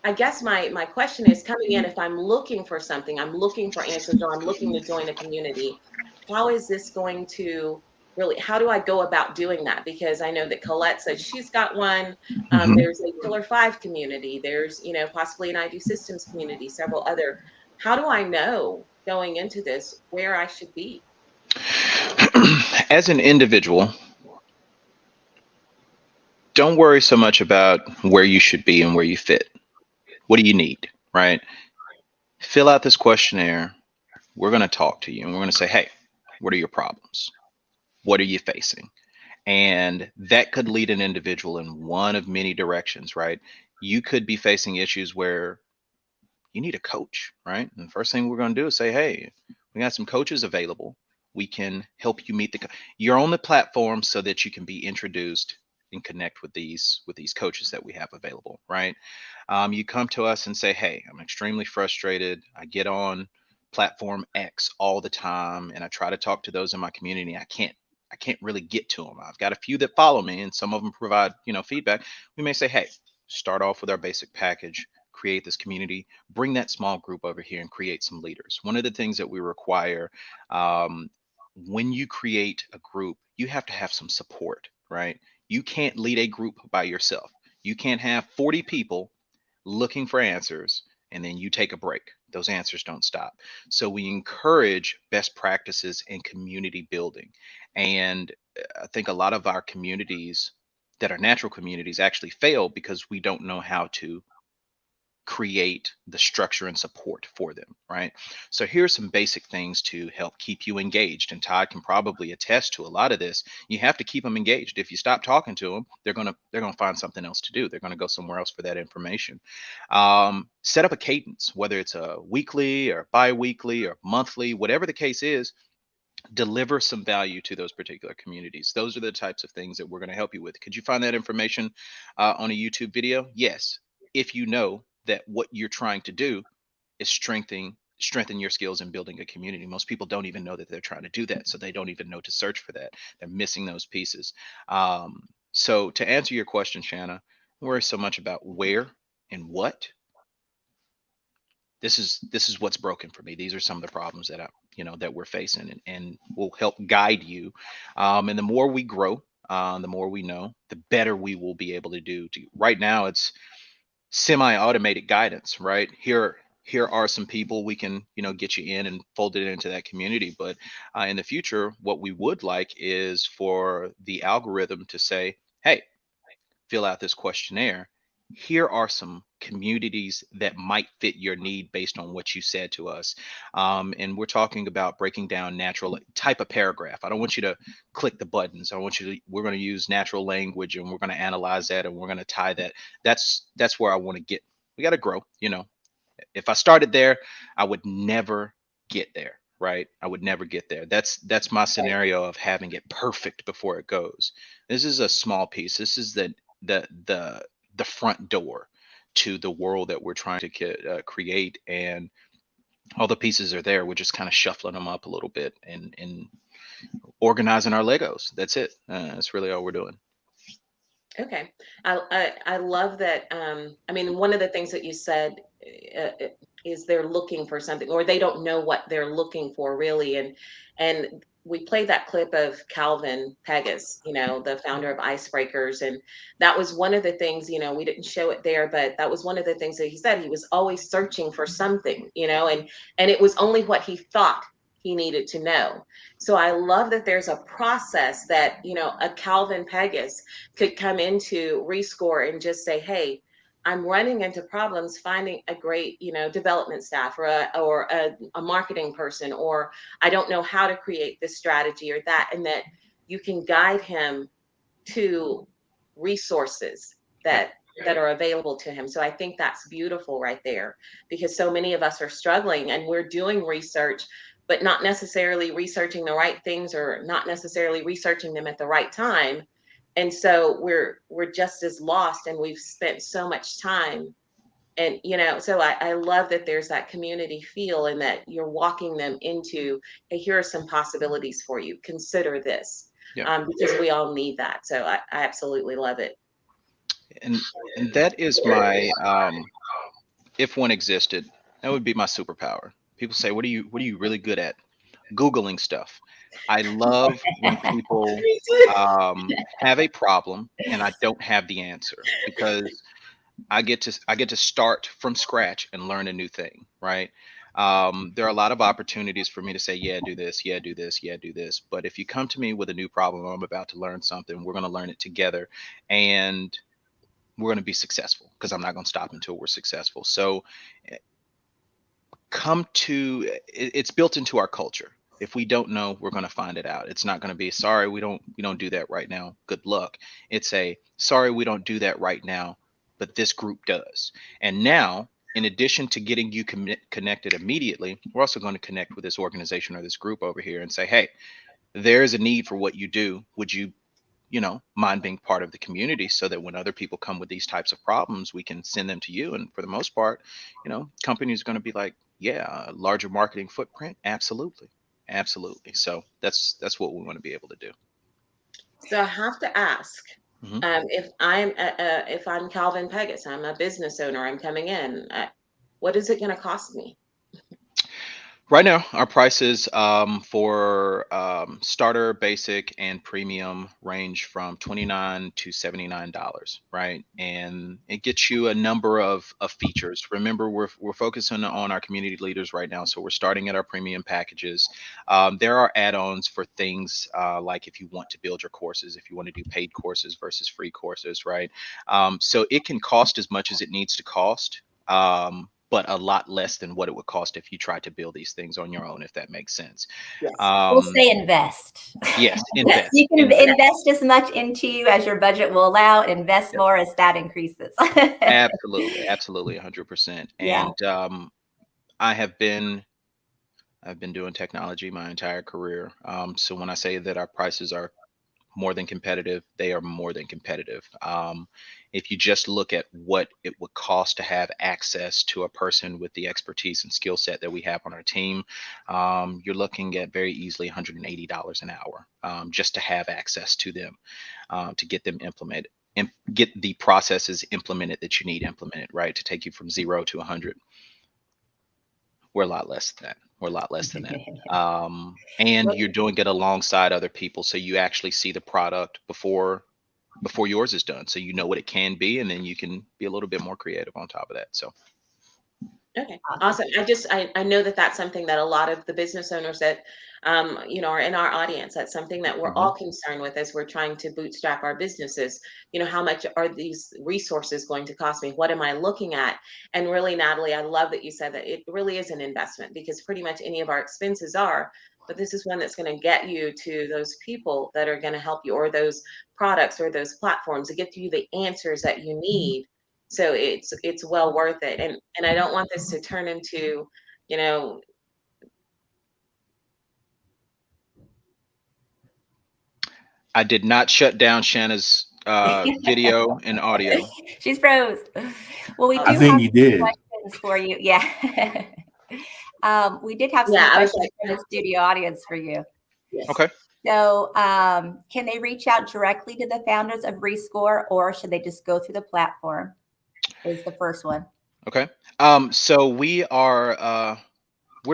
Speaker 3: I guess my question is coming in, if I'm looking for something, I'm looking for answers, or I'm looking to join a community, how is this going to how do I go about doing that? Because I know that Colette said she's got one. There's a Pillar 5 community. There's, possibly an ID Systems community, several other. How do I know going into this where I should be?
Speaker 5: As an individual, don't worry so much about where you should be and where you fit. What do you need, right? Fill out this questionnaire. We're going to talk to you and we're going to say, hey, what are your problems? What are you facing? And that could lead an individual in one of many directions, right? You could be facing issues where you need a coach, right? And the first thing we're going to do is say, hey, we got some coaches available. We can help you meet you're on the platform so that you can be introduced and connect with these coaches that we have available, right? You come to us and say, hey, I'm extremely frustrated. I get on platform X all the time and I try to talk to those in my community. I can't really get to them. I've got a few that follow me and some of them provide, feedback. We may say, hey, start off with our basic package, create this community, bring that small group over here and create some leaders. One of the things that we require, um, when you create a group, you have to have some support, right? You can't lead a group by yourself. You can't have 40 people looking for answers and then you take a break. Those answers don't stop. So we encourage best practices and community building. And I think a lot of our communities that are natural communities actually fail because we don't know how to create the structure and support for them, right? So here's some basic things to help keep you engaged. And Todd can probably attest to a lot of this. You have to keep them engaged. If you stop talking to them, they're gonna find something else to do. They're gonna go somewhere else for that information. Set up a cadence, whether it's a weekly or bi-weekly or monthly, whatever the case is. Deliver some value to those particular communities. Those are the types of things that we're going to help you with. Could you find that information on a YouTube video? Yes, if you know that what you're trying to do is strengthen your skills in building a community. Most people don't even know that they're trying to do that, so they don't even know to search for that. They're missing those pieces. So to answer your question, Shanna, don't worry so much about where and what. This is what's broken for me. These are some of the problems that that we're facing, and will help guide you. And the more we grow, the more we know, the better we will be able to do. Right now, it's semi-automated guidance, right? Here are some people we can get you in and fold it into that community. But in the future, what we would like is for the algorithm to say, hey, fill out this questionnaire. Here are some communities that might fit your need based on what you said to us. And we're talking about breaking down natural type of paragraph. I don't want you to click the buttons. We're going to use natural language and we're going to analyze that and we're going to tie that. That's where I want to get. We got to grow. If I started there, I would never get there. Right. I would never get there. That's my scenario of having it perfect before it goes. This is a small piece. This is the front door to the world that we're trying to create, and all the pieces are there. We're just kind of shuffling them up a little bit and organizing our Legos. That's it. That's really all we're doing.
Speaker 3: Okay. I love that. I mean, one of the things that you said is they're looking for something, or they don't know what they're looking for really. And we played that clip of Calvin Pegas, the founder of Icebreakers. And that was one of the things, we didn't show it there, but that was one of the things that he said. He was always searching for something, and it was only what he thought he needed to know. So I love that there's a process that, a Calvin Pegas could come into Rescore and just say, hey, I'm running into problems finding a great, development staff or a marketing person, or I don't know how to create this strategy or that, and that you can guide him to resources that are available to him. So I think that's beautiful right there, because so many of us are struggling and we're doing research, but not necessarily researching the right things or not necessarily researching them at the right time. And so we're just as lost, and we've spent so much time. And so I love that there's that community feel, and that you're walking them into, hey, here are some possibilities for you, consider this.
Speaker 5: Yeah.
Speaker 3: Because we all need that. So I absolutely love it.
Speaker 5: And that is my if one existed, that would be my superpower. People say, what are you really good at? Googling stuff. I love when people have a problem and I don't have the answer, because I get to start from scratch and learn a new thing, right? There are a lot of opportunities for me to say, yeah, do this, yeah, do this, yeah, do this. But if you come to me with a new problem, I'm about to learn something, we're going to learn it together, and we're going to be successful, because I'm not going to stop until we're successful. So it's built into our culture. If we don't know, we're going to find it out. It's not going to be, sorry, we don't do that right now, good luck. It's a, sorry, we don't do that right now, but this group does. And now, in addition to getting you connected immediately, we're also going to connect with this organization or this group over here and say, hey, there's a need for what you do. Would you mind being part of the community, so that when other people come with these types of problems, we can send them to you? And for the most part, companies are going to be like, yeah, a larger marketing footprint. Absolutely. So that's what we want to be able to do.
Speaker 3: So I have to ask, If I'm Calvin Pegas, I'm a business owner, I'm coming in, what is it going to cost me?
Speaker 5: Right now, our prices for starter, basic, and premium range from $29 to $79, right? And it gets you a number of features. Remember, we're focusing on our community leaders right now, so we're starting at our premium packages. There are add-ons for things like if you want to build your courses, if you want to do paid courses versus free courses, right? So it can cost as much as it needs to cost. But a lot less than what it would cost if you tried to build these things on your own, if that makes sense.
Speaker 3: Yes.
Speaker 2: We'll say invest.
Speaker 5: Yes, invest.
Speaker 2: You can invest as much into you as your budget will allow, invest more as that increases.
Speaker 5: Absolutely, absolutely, 100%.
Speaker 2: Yeah.
Speaker 5: And I've been doing technology my entire career. So when I say that our prices are more than competitive, they are more than competitive. If you just look at what it would cost to have access to a person with the expertise and skill set that we have on our team, you're looking at very easily $180 an hour just to have access to them, to get them implemented and get the processes implemented that you need implemented, right? To take you from 0 to 100. We're a lot less than that. We're a lot less than that. And you're doing it alongside other people, so you actually see the product before yours is done, so you know what it can be, and then you can be a little bit more creative on top of that. So
Speaker 3: Okay, awesome. I know that that's something that a lot of the business owners that are in our audience, that's something that we're all concerned with as we're trying to bootstrap our businesses. How much are these resources going to cost me? What am I looking at? And really, Natalie, I love that you said that it really is an investment, because pretty much any of our expenses are, but this is one that's going to get you to those people that are going to help you, or those products or those platforms to get you the answers that you need. So it's well worth it. And I don't want this to turn into, you know,
Speaker 5: I did not shut down Shanna's video and audio.
Speaker 2: She's froze. Well, we do
Speaker 4: I think
Speaker 2: have
Speaker 4: you did.
Speaker 2: questions for you. Yeah. We did have some
Speaker 3: I was
Speaker 2: questions from the studio audience for you.
Speaker 3: yes.
Speaker 5: Okay.
Speaker 2: So can they reach out directly to the founders of Rescore, or should they just go through the platform? Is the first one.
Speaker 5: Okay. So we're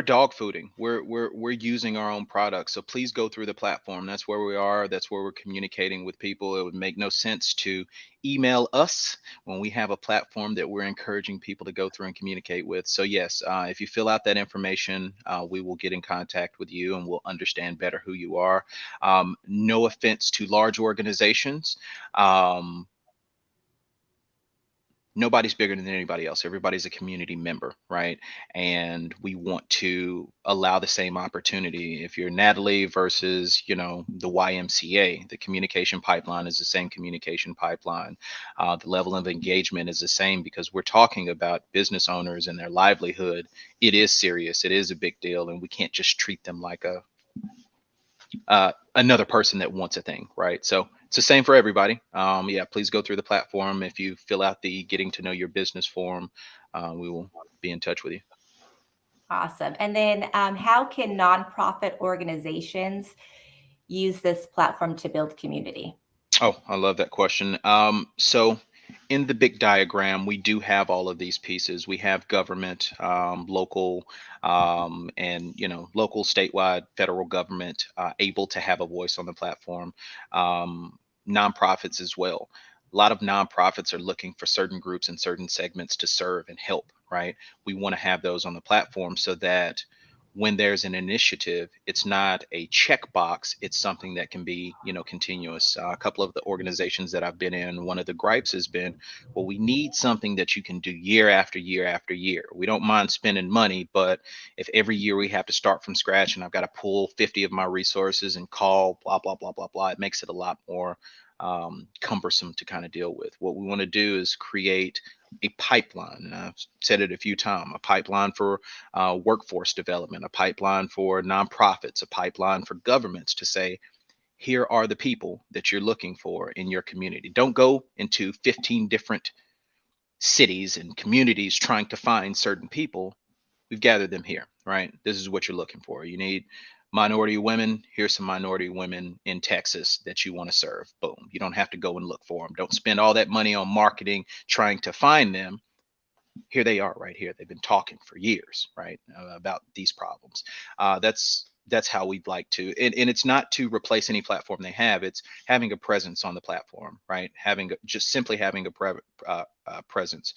Speaker 5: dog fooding. We're using our own products. So please go through the platform. That's where we are. That's where we're communicating with people. It would make no sense to email us when we have a platform that we're encouraging people to go through and communicate with. So yes, if you fill out that information, we will get in contact with you and we'll understand better who you are. No offense to large organizations. Nobody's bigger than anybody else. Everybody's a community member, right? And we want to allow the same opportunity. If you're Natalie versus, the YMCA, the communication pipeline is the same communication pipeline. The level of engagement is the same, because we're talking about business owners and their livelihood. It is serious. It is a big deal. And we can't just treat them like another person that wants a thing, right? So it's the same for everybody. Please go through the platform. If you fill out the getting to know your business form, we will be in touch with you.
Speaker 2: Awesome. And then how can nonprofit organizations use this platform to build community?
Speaker 5: Oh, I love that question. So in the big diagram, we do have all of these pieces. We have government, local, and local, statewide, federal government able to have a voice on the platform. Nonprofits as well. A lot of nonprofits are looking for certain groups and certain segments to serve and help, right? We want to have those on the platform so that when there's an initiative, it's not a checkbox. It's something that can be, continuous. A couple of the organizations that I've been in, one of the gripes has been, well, we need something that you can do year after year after year. We don't mind spending money, but if every year we have to start from scratch and I've got to pull 50 of my resources and call blah, blah, blah, blah, blah, it makes it a lot more cumbersome to kind of deal with. What we want to do is create a pipeline. And I've said it a few times, a pipeline for workforce development, a pipeline for nonprofits, a pipeline for governments to say, here are the people that you're looking for in your community. Don't go into 15 different cities and communities trying to find certain people. We've gathered them here, right? This is what you're looking for. You need minority women, here's some minority women in Texas that you want to serve. Boom. You don't have to go and look for them. Don't spend all that money on marketing trying to find them. Here they are right here. They've been talking for years, right, about these problems. That's how we'd like to, and it's not to replace any platform they have. It's having a presence on the platform, right? Just simply having a presence.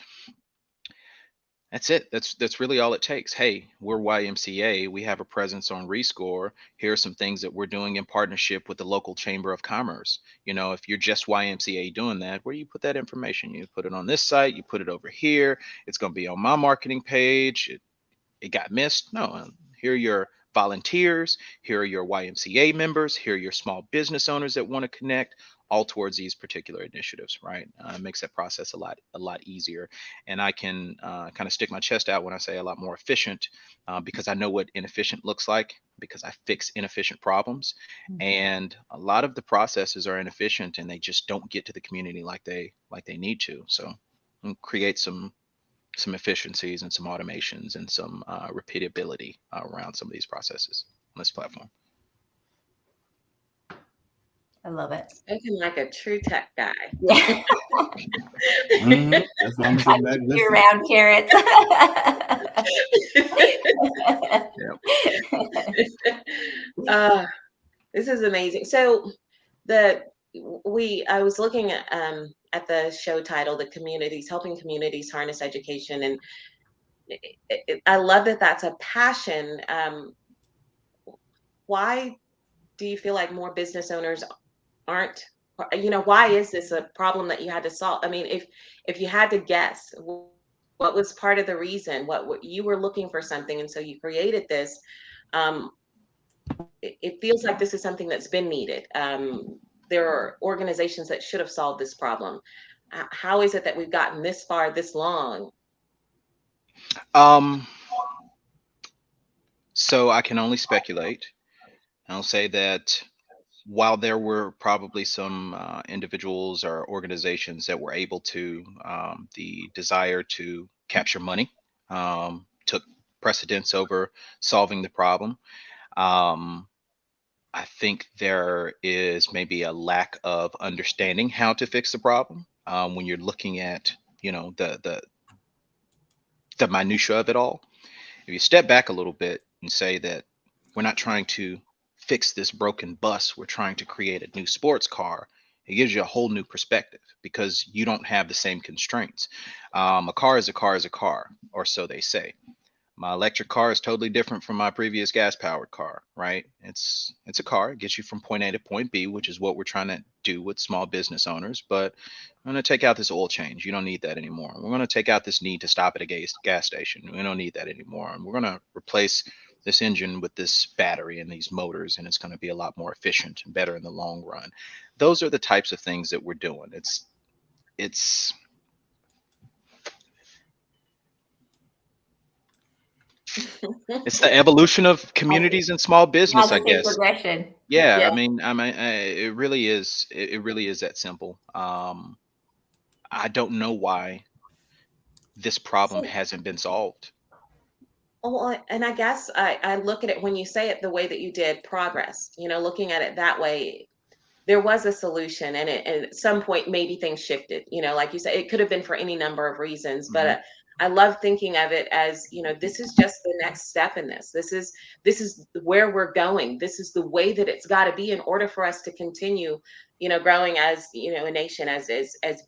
Speaker 5: That's it. That's really all it takes. Hey, we're YMCA. We have a presence on Rescore. Here are some things that we're doing in partnership with the local Chamber of Commerce. If you're just YMCA doing that, where do you put that information? You put it on this site, you put it over here. It's going to be on my marketing page. It got missed. No, here are your volunteers. Here are your YMCA members. Here are your small business owners that want to connect, all towards these particular initiatives, right? It makes that process a lot easier. And I can kind of stick my chest out when I say a lot more efficient, because I know what inefficient looks like, because I fix inefficient problems. And a lot of the processes are inefficient and they just don't get to the community like they need to. So create some efficiencies and some automations and some repeatability around some of these processes on this platform.
Speaker 2: I love it.
Speaker 3: Spoken like a true tech guy.
Speaker 2: Yeah.
Speaker 4: That's why I'm sitting back listening.
Speaker 2: You're around carrots.
Speaker 3: This is amazing. So I was looking at the show title, "The Communities, Helping Communities Harness Education," and I love that that's a passion. Why do you feel like more business owners aren't? Why is this a problem that you had to solve? I mean, if you had to guess, what was part of the reason? What you were looking for something, and so you created this. It feels like this is something that's been needed. There are organizations that should have solved this problem. How is it that we've gotten this far, this long?
Speaker 5: So I can only speculate. I'll say that while there were probably some individuals or organizations that were able to, the desire to capture money took precedence over solving the problem. I think there is maybe a lack of understanding how to fix the problem when you're looking at, the minutia of it all. If you step back a little bit and say that we're not trying to fix this broken bus, we're trying to create a new sports car, it gives you a whole new perspective because you don't have the same constraints. A car is a car is a car, or so they say. My electric car is totally different from my previous gas powered car, right? It's a car. It gets you from point A to point B, which is what we're trying to do with small business owners. But I'm going to take out this oil change. You don't need that anymore. We're going to take out this need to stop at a gas station. We don't need that anymore. And we're going to replace this engine with this battery and these motors, and it's going to be a lot more efficient and better in the long run. Those are the types of things that we're doing. It's the evolution of communities and small business, I guess.
Speaker 2: Progression.
Speaker 5: Yeah, I mean, it really is. It really is that simple. I don't know why this problem hasn't been solved.
Speaker 3: Well, and I guess I look at it when you say it the way that you did, progress. Looking at it that way, there was a solution, and at some point maybe things shifted. Like you said, it could have been for any number of reasons, but I love thinking of it as, this is just the next step in this. This is where we're going. This is the way that it's got to be in order for us to continue, growing as, a nation, as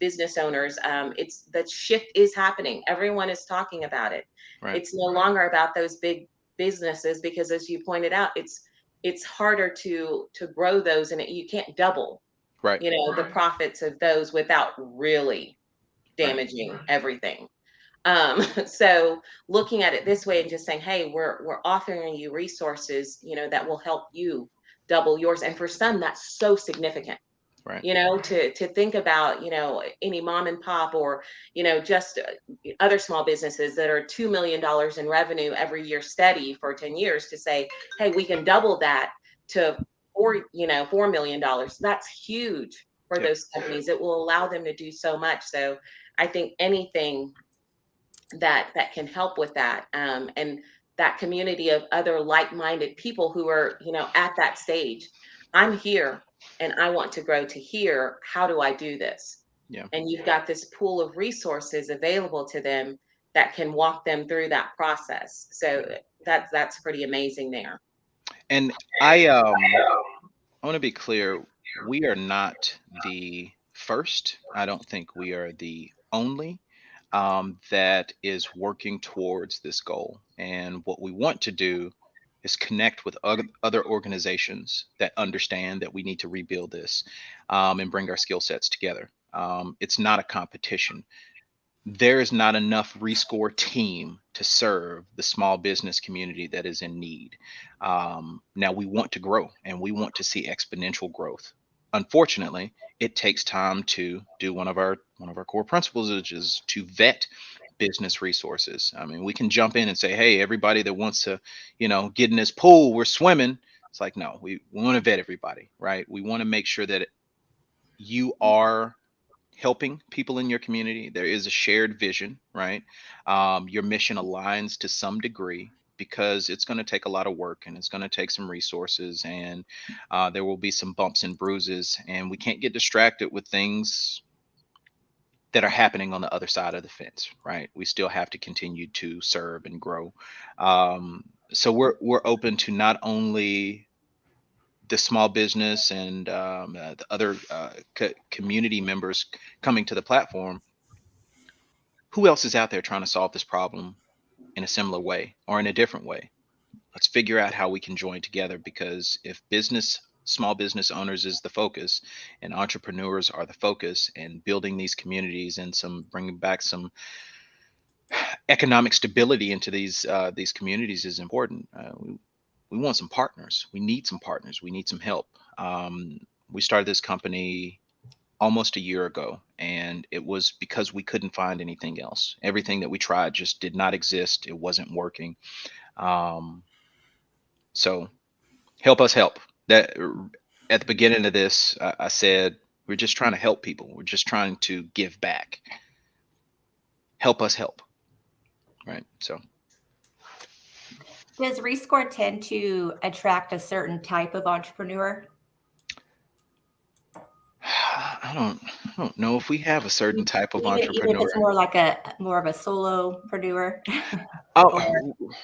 Speaker 3: business owners. It's that shift is happening. Everyone is talking about it. Right. It's no longer about those big businesses because, as you pointed out, it's harder to grow those, and you can't double, right, the profits of those without really damaging everything. So looking at it this way and just saying, hey, we're offering you resources, that will help you double yours. And for some, that's so significant, right? To think about, any mom and pop or, just other small businesses that are $2 million in revenue every year steady for 10 years to say, hey, we can double that to $4 million. That's huge for those companies. It will allow them to do so much. So I think anything that can help with that, and that community of other like-minded people who are, at that stage. I'm here and I want to grow to here. How do I do this?
Speaker 5: Yeah.
Speaker 3: And you've got this pool of resources available to them that can walk them through that process. So that's pretty amazing there.
Speaker 5: And I want to be clear, we are not the first. I don't think we are the only that is working towards this goal. And what we want to do is connect with other organizations that understand that we need to rebuild this and bring our skill sets together. It's not a competition. There is not enough Rescore team to serve the small business community that is in need. Now we want to grow and we want to see exponential growth. Unfortunately, it takes time to do one of our core principles, which is to vet business resources. I mean, we can jump in and say, hey, everybody that wants to, get in this pool, we're swimming. It's like, no, we want to vet everybody, right? We want to make sure that you are helping people in your community. There is a shared vision, right? Your mission aligns to some degree because it's going to take a lot of work and it's going to take some resources, and there will be some bumps and bruises, and we can't get distracted with things that are happening on the other side of the fence, right? We still have to continue to serve and grow. So we're open to not only the small business and the other community members coming to the platform. Who else is out there trying to solve this problem in a similar way or in a different way? Let's figure out how we can join together, because if small business owners is the focus and entrepreneurs are the focus, and building these communities and bringing back some economic stability into these communities is important. We want some partners. We need some partners. We need some help. We started this company almost a year ago, and it was because we couldn't find anything else. Everything that we tried just did not exist. It wasn't working. So help us help. That at the beginning of this, I said, we're just trying to help people. We're just trying to give back. Help us help. Right. So
Speaker 2: does Rescore tend to attract a certain type of entrepreneur?
Speaker 5: I don't know if we have a certain type of entrepreneur.
Speaker 2: Even if it's more of a solopreneur.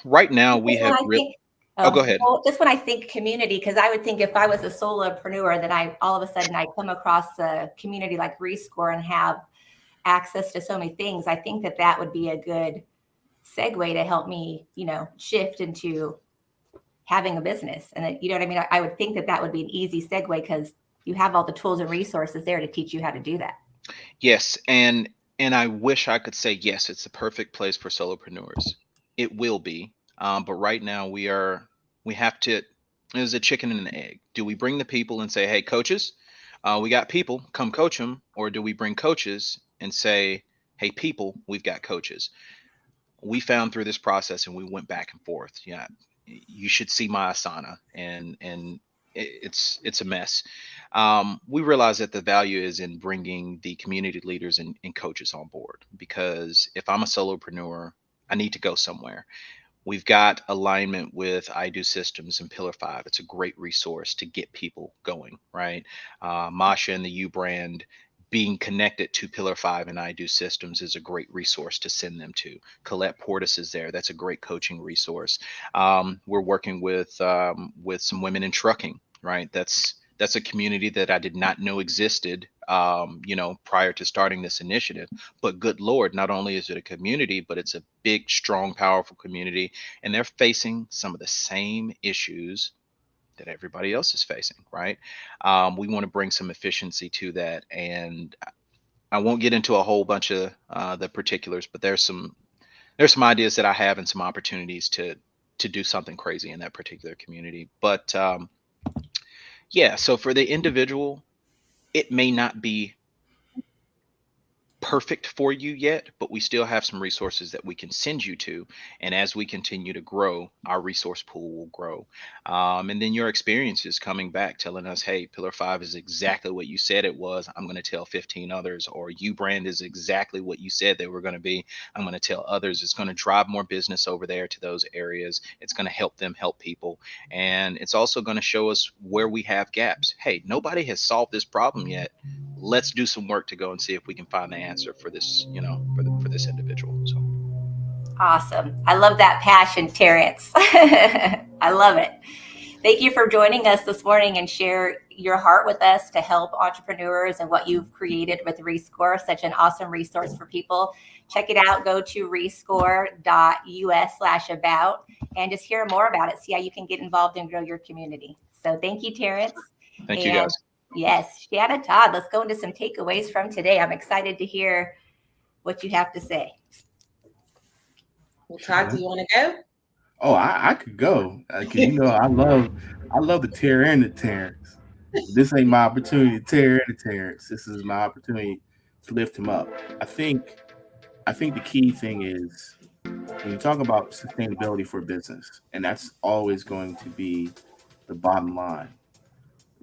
Speaker 5: Right now we have. Go ahead.
Speaker 2: Well, just when I think community, because I would think if I was a solopreneur, then all of a sudden I come across a community like Rescore and have access to so many things. I think that would be a good segue to help me, shift into having a business. And you know what I mean? I would think that would be an easy segue because you have all the tools and resources there to teach you how to do that. Yes.
Speaker 5: And I wish I could say, yes, it's the perfect place for solopreneurs. It will be. But right now we have to, there's a chicken and an egg. Do we bring the people and say, hey, coaches, we got people, come coach them? Or do we bring coaches and say, hey, people, we've got coaches? We found through this process, and we went back and forth. Yeah, you should see my Asana, and it's a mess. We realize that the value is in bringing the community leaders and coaches on board, because if I'm a solopreneur, I need to go somewhere. We've got alignment with I Do Systems and Pillar 5. It's a great resource to get people going, right? Masha and the U brand being connected to Pillar 5 and I Do Systems is a great resource to send them to. Colette Portis is there. That's a great coaching resource. We're working with some women in trucking, right? That's a community that I did not know existed, prior to starting this initiative. But good Lord, not only is it a community, but it's a big, strong, powerful community. And they're facing some of the same issues that everybody else is facing, right? We want to bring some efficiency to that. And I won't get into a whole bunch of the particulars, but there's some ideas that I have and some opportunities to do something crazy in that particular community. But yeah, so for the individual, it may not be perfect for you yet, but we still have some resources that we can send you to. And as we continue to grow, our resource pool will grow. And then your experiences coming back, telling us, hey, Pillar 5 is exactly what you said it was. I'm going to tell 15 others. Or you brand is exactly what you said they were going to be. I'm going to tell others. It's going to drive more business over there to those areas. It's going to help them help people. And it's also going to show us where we have gaps. Hey, nobody has solved this problem yet. Let's do some work to go and see if we can find the answer for this, for this individual. So
Speaker 2: Awesome. I love that passion, Terrence. I love it. Thank you for joining us this morning and share your heart with us to help entrepreneurs and what you've created with Rescore, such an awesome resource for people. Check it out. Go to rescore.us/about and just hear more about it. See how you can get involved and grow your community. So thank you, Terrence.
Speaker 5: thank you, guys.
Speaker 2: Yes, Shanna, Todd, let's go into some takeaways from today. I'm excited to hear what you have to say.
Speaker 3: Well, Todd, do you want to go?
Speaker 4: Oh, I could go because I love the tear and the Terrence. This ain't my opportunity to tear and the Terrence. This is my opportunity to lift him up. I think the key thing is when you talk about sustainability for business, and that's always going to be the bottom line.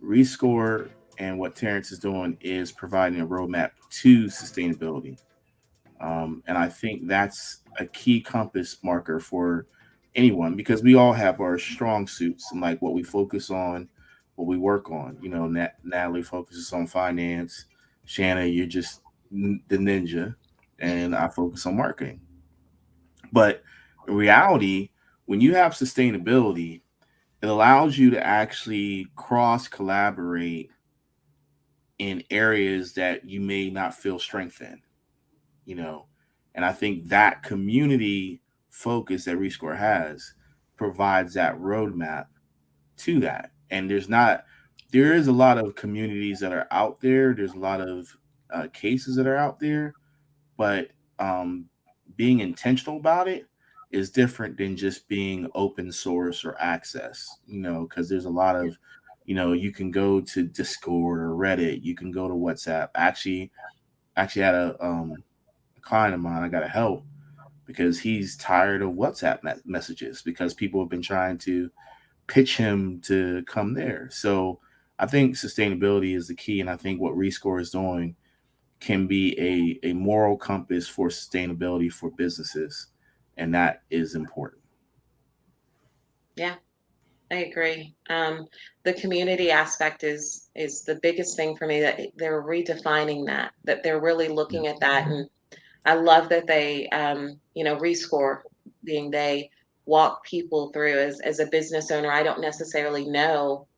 Speaker 4: Rescore and what Terrence is doing is providing a roadmap to sustainability. And I think that's a key compass marker for anyone because we all have our strong suits and like what we focus on, what we work on. Natalie focuses on finance. Shanna, you're just the ninja, and I focus on marketing. But in reality, when you have sustainability, it allows you to actually cross collaborate in areas that you may not feel strength in. And I think that community focus that Rescore has provides that roadmap to that. And there is a lot of communities that are out there. There's a lot of cases that are out there, but being intentional about it is different than just being open source or access, because there's a lot of, you can go to Discord or Reddit, you can go to WhatsApp. Actually had a client of mine I got to help because he's tired of WhatsApp messages because people have been trying to pitch him to come there. So I think sustainability is the key. And I think what Rescore is doing can be a moral compass for sustainability for businesses. And that is important.
Speaker 3: Yeah, I agree. The community aspect is the biggest thing for me, that they're redefining that they're really looking at that. And I love that they, Rescore, being they walk people through. As a business owner, I don't necessarily know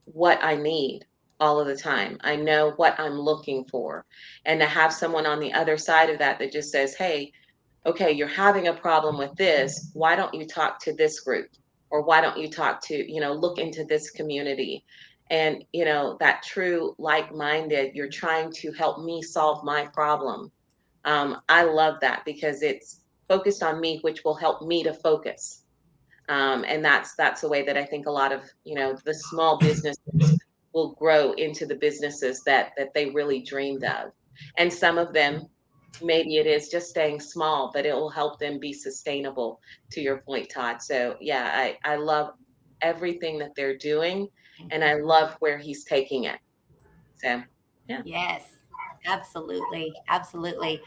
Speaker 3: what I need all of the time. I know what I'm looking for. And to have someone on the other side of that just says, hey, okay, you're having a problem with this. Why don't you talk to this group? Or why don't you talk to, look into this community? And, that true like-minded, you're trying to help me solve my problem. I love that because it's focused on me, which will help me to focus. And that's the way that I think a lot of, the small businesses will grow into the businesses that they really dreamed of. And some of them, maybe it is just staying small, but it will help them be sustainable, to your point, Todd. So yeah, I love everything that they're doing, and I love where he's taking it. So yeah.
Speaker 2: Yes, absolutely. Absolutely.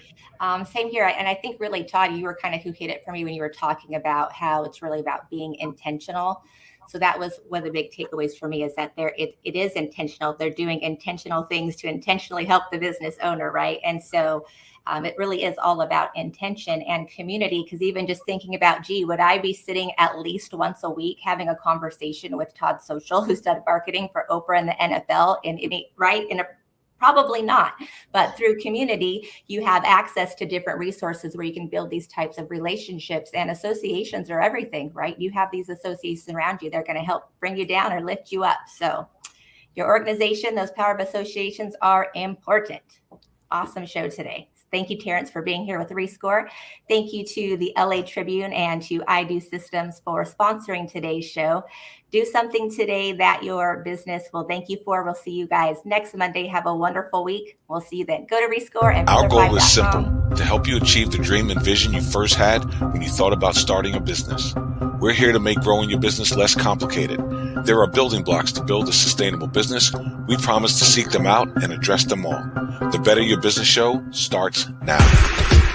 Speaker 2: Same here. And I think really, Todd, you were kind of who hit it for me when you were talking about how it's really about being intentional. So that was one of the big takeaways for me, is that it is intentional. They're doing intentional things to intentionally help the business owner, right? And so it really is all about intention and community, because even just thinking about, gee, would I be sitting at least once a week having a conversation with Todd Social, who's done marketing for Oprah and the NFL, probably not. But through community, you have access to different resources where you can build these types of relationships, and associations are everything, right? You have these associations around you. They're going to help bring you down or lift you up. So your organization, those power of associations are important. Awesome show today. Thank you, Terrence, for being here with Rescore. Thank you to the LA Tribune and to I Do Systems for sponsoring today's show. Do something today that your business will thank you for. We'll see you guys next Monday. Have a wonderful week. We'll see you then. Go to Rescore and
Speaker 1: our goal is
Speaker 2: pillar5.com.
Speaker 1: simple: to help you achieve the dream and vision you first had when you thought about starting a business. We're here to make growing your business less complicated. There are building blocks to build a sustainable business. We promise to seek them out and address them all. The Better Your Business Show starts now.